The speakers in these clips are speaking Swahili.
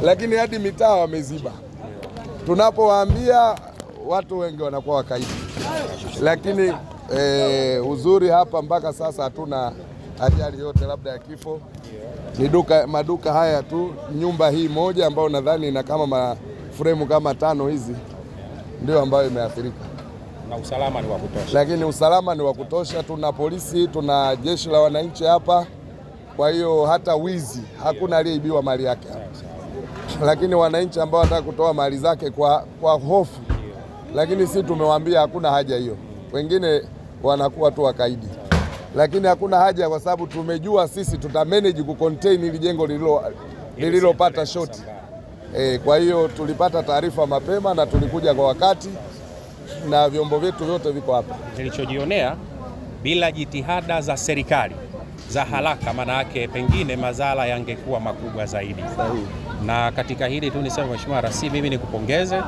lakini hadi mitaa wameziba. Tunapowaambia watu wengi wanakuwa wakaidi, lakini uzuri hapa mpaka sasa hatuna ajali yote labda ya kifo. Ni maduka haya tu, nyumba hii moja ambayo nadhani ina kama mafremu kama 5 hizi ndio ambayo imeathirika. Na usalama ni wa kutosha. Lakini usalama ni wa kutosha, tuna polisi, tuna jeshi la wananchi hapa. Kwa hiyo hata wizi hakuna aliyeibiwa mali yake hapa. Lakini wananchi ambao wanataka kutoa mali zake kwa hofu, lakini sisi tumewaambia hakuna haja hiyo. Wengine wanakuwa tu wakaidi, lakini hakuna haja kwa sababu tumejua sisi tutamanage kucontain ili jengo lililopata shoti. Kwa hiyo tulipata taarifa mapema na tulikuja kwa wakati na vyombo vyetu vyote viko hapa. Nilichojionea, bila jitihada za serikali za haraka, maana yake pengine madhara yangekuwa makubwa zaidi. Sahihi. Na katika hili tu niseme Mheshimiwa Rais, mimi nikupongeze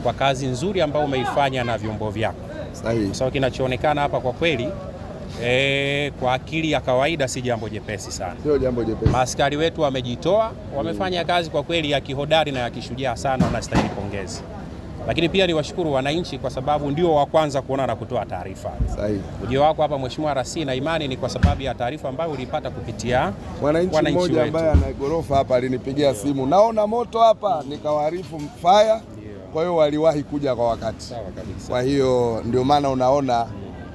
kwa kazi nzuri ambayo umeifanya na vyombo vyako. Sahihi. So kinachoonekana hapa kwa kweli kwa akili ya kawaida si jambo jepesi sana. Sio jambo jepesi. Maaskari wetu wamejitoa, wamefanya kazi kwa kweli ya kihodari na ya kishujaa sana, wanastahili pongezi. Lakini pia niwashukuru wananchi kwa sababu ndio wa kwanza kuona na kutoa taarifa. Sahihi. Ujio wako hapa Mheshimiwa Rais, na imani ni kwa sababu ya taarifa ambayo ulipata kupitia wananchi mmoja ambaye ana gorofa hapa alinipigia simu, naona moto hapa, nikawaarifu fire. Kwa hiyo waliwahi kuja kwa wakati. Sawa kabisa. Kwa hiyo ndio maana unaona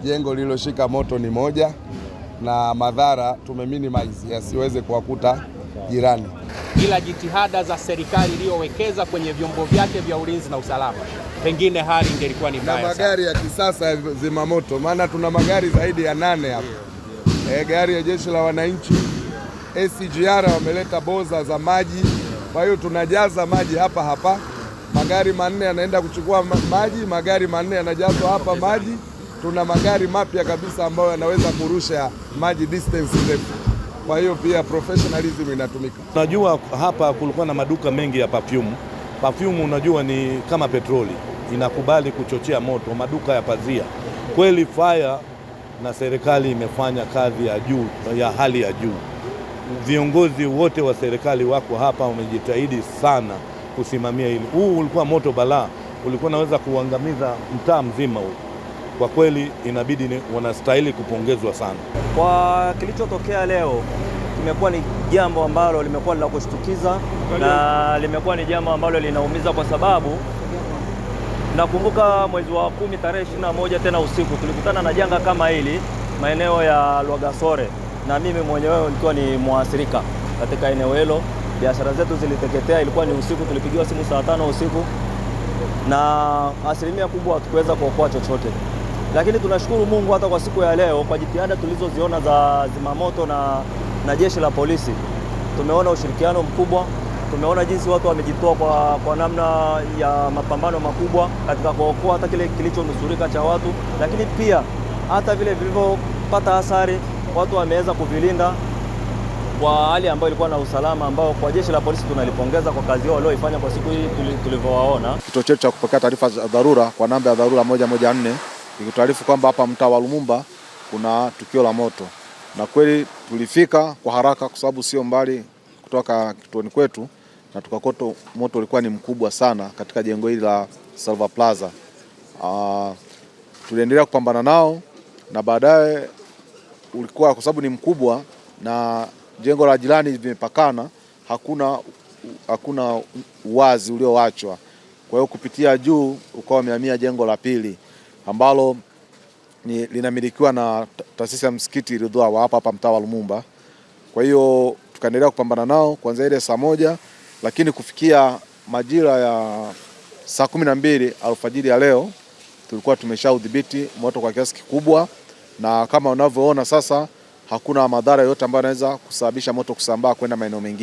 jengo lililoshika moto ni moja na madhara tumeminimize yasiweze kuwakuta jirani. Bila jitihada za serikali iliyowekeza kwenye vyombo vyake vya ulinzi na usalama, pengine hali ingelikuwa ni mbaya sana. Na magari ya kisasa ya zimamoto, maana tuna magari zaidi ya 8 hapa. Gari ya jeshi la wananchi, SGR wameleta boza za maji. Kwa hiyo tunajaza maji hapa hapa. Magari 4 yanaenda kuchukua maji, magari 4 yanajazwa hapa maji. Tuna magari mapya kabisa ambayo yanaweza kurusha maji distance ndefu. Kwa hiyo pia professionalism inatumika. Unajua hapa kulikuwa na maduka mengi ya perfume. Perfume unajua ni kama petroli, inakubali kuchochea moto, maduka ya pazia. Kweli fire na serikali imefanya kazi ya juu, ya hali ya juu. Viongozi wote wa serikali wako hapa, wamejitahidi sana kusimamia hili. Huu ulikuwa moto balaa, ulikuwa naweza kuangamiza mtaa mzima huu. Kwa kweli inabidi wanastahili kupongezwa sana. Kwa kilichotokea leo kimekuwa ni jambo ambalo limekuwa la kushtukiza na limekuwa ni jambo ambalo linaumiza, kwa sababu nakumbuka mwezi wa 10 tarehe 21 tena usiku tulikutana na janga kama hili maeneo ya Lwagasore, na mimi mwenyewe nikiwa ni muathirika katika eneo hilo. Biashara zetu ziliteketea, ilikuwa ni usiku, tulipigiwa simu saa 5 usiku na asilimia kubwa hatukuweza kuokoa chochote. Lakini tunashukuru Mungu hata kwa siku ya leo, kwa jitihada tulizoziona za zimamoto na jeshi la polisi, tumeona ushirikiano mkubwa, tumeona jinsi watu wamejitoa kwa namna ya mapambano makubwa katika kuokoa hata kile kilichonusurika cha watu, lakini pia hata vile vilivyopata hasara watu wameweza kuvilinda kwa hali ambayo ilikuwa na usalama, ambao kwa jeshi la polisi tunalipongeza kwa kazi yao walioifanya kwa siku hii tulivyowaona. Kituo chetu cha kupokea taarifa za dharura kwa namba ya dharura 114 ikitaarifu kwamba hapa mtaa wa Lumumba kuna tukio la moto, na kweli tulifika kwa haraka kwa sababu sio mbali kutoka kituoni kwetu, na tukakuta moto ulikuwa ni mkubwa sana katika jengo hili la Salva Plaza. Tuliendelea kupambana nao na baadaye ulikuwa, kwa sababu ni mkubwa na jengo la jirani vimepakana, hakuna uwazi ulioachwa. Kwa hiyo kupitia juu ukawa umehamia jengo la pili ambalo linamilikiwa na taasisi ya msikiti Ridhwa wa hapa mtaa wa Lumumba. Kwa hiyo tukaendelea kupambana nao kuanzia ile saa 1, lakini kufikia majira ya saa 12 alfajiri ya leo tulikuwa tumeshaudhibiti moto kwa kiasi kikubwa, na kama unavyoona sasa hakuna madhara yote ambayo yanaweza kusababisha moto kusambaa kwenda maeneo mengine.